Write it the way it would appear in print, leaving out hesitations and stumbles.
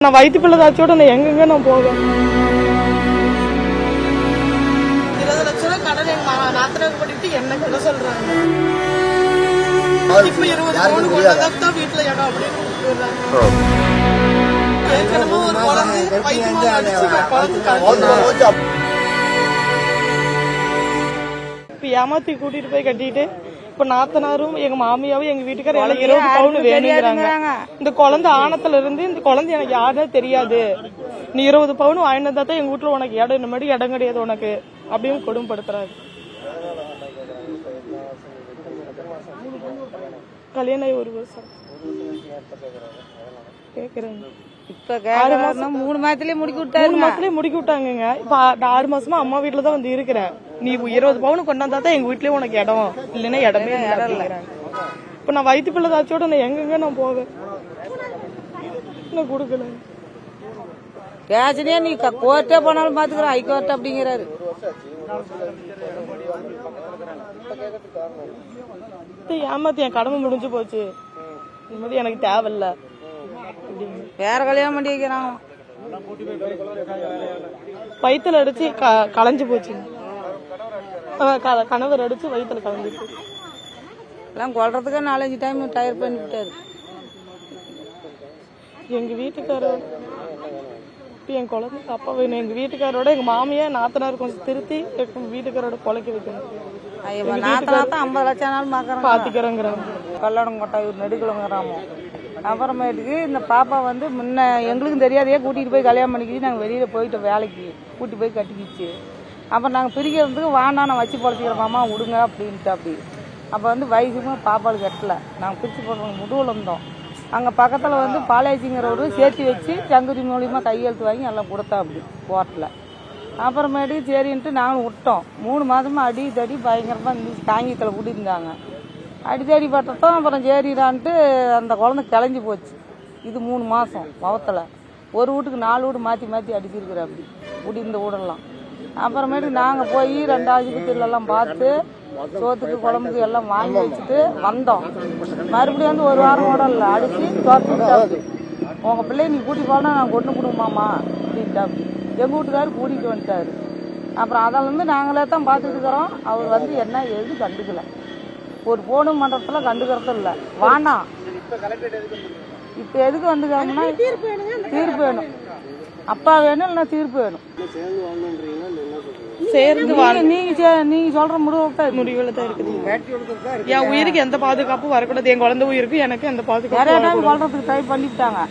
நான் வயிற்று பிள்ளை தாச்சோட நான் எங்கெங்க நான் போவேன். 20 லட்சம் கடன் எங்க நாத்தனாருக்கு பண்ணிட்டு என்ன கதை சொல்றாங்க. இப்ப 20 பவுன் கொண்டாதான் வீட்டுல இடம் அப்படின்னு ஏற்கனவே ஒரு குழந்தை வயிற்று இப்ப ஏமாத்தி கூட்டிட்டு போய் கட்டிட்டு இப்ப நாத்தனாரும் எங்க மாமியாவும் எங்க வீட்டுக்காரர் எனக்கு 20 பவுன் வேணுங்கிறாங்க. இந்த குழந்தை ஆணத்துல இருந்து இந்த குழந்தை எனக்கு யாருன்னே தெரியாது, நீ 20 பவுன் வாங்கினதா தான் எங்க வீட்டுல உனக்கு இடம், இந்த மாதிரி இடம் கிடையாது உனக்கு அப்படின்னு கொடுமைப்படுத்துறாரு. கல்யாணம் 1 வருஷம் கேக்குறேன். இப்ப 3 மாசத்துலயே முடிக்கி விட்டாரு. 3 மாசத்துலயே முடிக்கி விட்டாங்க. இப்ப 6 மாசமா அம்மா வீட்டுலதான் வந்து இருக்கிறேன். நீ 20 பவுன் கொண்டாந்தா தான் எங்க வீட்லயே உனக்கு இடம், இல்லன்னா இடமே இல்ல. இப்ப நான் வயிற்று பிள்ளை தாச்சோட நான் எங்கெங்க நான் போவேன். நான் கொடுக்கல பேசினே நீ கோர்ட்டே போனாலும் பாத்துக்கிறோம், ஹைகோர்ட் அப்படிங்கிறாரு. ஏமாத்தி என் கடமை முடிஞ்சு போச்சு, இந்த மாதிரி எனக்கு தேவையில்ல. வேற கல்யாணம் பண்ணி வைக்கிறாங்க. வயிற்றுல அடிச்சு களைஞ்சு போச்சு. கணவர் அடிச்சு வயிற்றுல கலந்துச்சு. எல்லாம் கொல்றதுக்கு 4-5 டைம் டயர் பண்ணி விட்டாரு. எங்க வீட்டுக்காரர் என் குழந்தைக்கு அப்பா வேணும். எங்க வீட்டுக்காரோட எங்க மாமியா நாத்தனார் கொஞ்சம் திருத்தி எங்க வீட்டுக்காரோட பொழைக்க வைக்கணும். நாத்தனாத்தான் 50 லட்சம் பாத்துக்கிறோங்கிறாங்க. கல்லடம் கொட்டை நெடுக்குளங்கிறாமோ. அப்புறமேட்டுக்கு இந்த பாப்பா வந்து முன்ன எங்களுக்கும் தெரியாதையே கூட்டிட்டு போய் கல்யாணம் பண்ணிக்கிச்சு. நாங்கள் வெளியில போயிட்டு வேலைக்கு கூட்டி போய் கட்டிக்கிச்சு. அப்புறம் நாங்கள் பிரிக்கிறதுக்கு வாண்டா நான் வச்சு பொழைச்சிக்கிறோமாமா விடுங்க அப்படின்ட்டு. அப்படி அப்போ வந்து வயசுமே பாப்பாளுக்கு கட்டல. நாங்கள் பிரிச்சு போடுறோம் முடுவில் இருந்தோம். அங்கே பக்கத்தில் வந்து பாலாஜிங்கிறவரு சேர்த்து வச்சு சங்குரி மூலியமாக கையெழுத்து வாங்கி எல்லாம் கொடுத்தா அப்படி கோர்ட்டில். அப்புறமேட்டு சரின்ட்டு நாங்களும் விட்டோம். 3 மாதமா அடி தடி பயங்கரமாக இருந்துச்சு. காங்கியத்தில் கூட்டியிருந்தாங்க. அடித்தடி பட்டதும் அப்புறம் சரிடான்ட்டு அந்த குழந்தை கிளஞ்சி போச்சு. இது 3 மாதம் முகத்தில் ஒரு வீட்டுக்கு 4 வீடு மாற்றி மாற்றி அடிச்சிருக்கிற அப்படி குடி இந்த வீடெல்லாம். அப்புறமேட்டு நாங்கள் போய் 2 ஆஸ்பத்திரியிலலாம் பார்த்து சோத்துக்கு குழம்புக்கு எல்லாம் வாங்கி வச்சுட்டு வந்தோம். மறுபடியும் வந்து 1 வாரம் கூட இல்லை அடிச்சு சோத்துக்கிட்டாப்பு. உங்கள் பிள்ளைய நீ கூட்டி போனா நான் கொண்டு கொடுமாமா அப்படின்ட்டாப்பி. எங்கள் வீட்டுக்காரர் கூட்டிகிட்டு வந்துட்டாரு. அப்புறம் அதிலேருந்து நாங்களே தான் பார்த்துட்டு இருக்கிறோம். அவர் வந்து என்ன எது கண்டுக்கல. ஒரு போனு மன்றத்தில் கண்டுக்கிறது இல்லை. வாண்டாம் இப்ப எதுக்கு வந்துக்காங்கன்னா தீர்ப்பு வேணும். அப்பா வேணும் இல்லைன்னா தீர்ப்பு வேணும். சேர்ந்து நீங்க சொல்ற முடிவுல தான் இருக்குது. என் உயிருக்கு எந்த பாதுகாப்பும் வரக்கூடாது. என் குழந்தை உயிருக்கு எனக்கு எந்த பாதுகாப்பும் சொல்றதுக்கு ட்ரை பண்ணிவிட்டாங்க.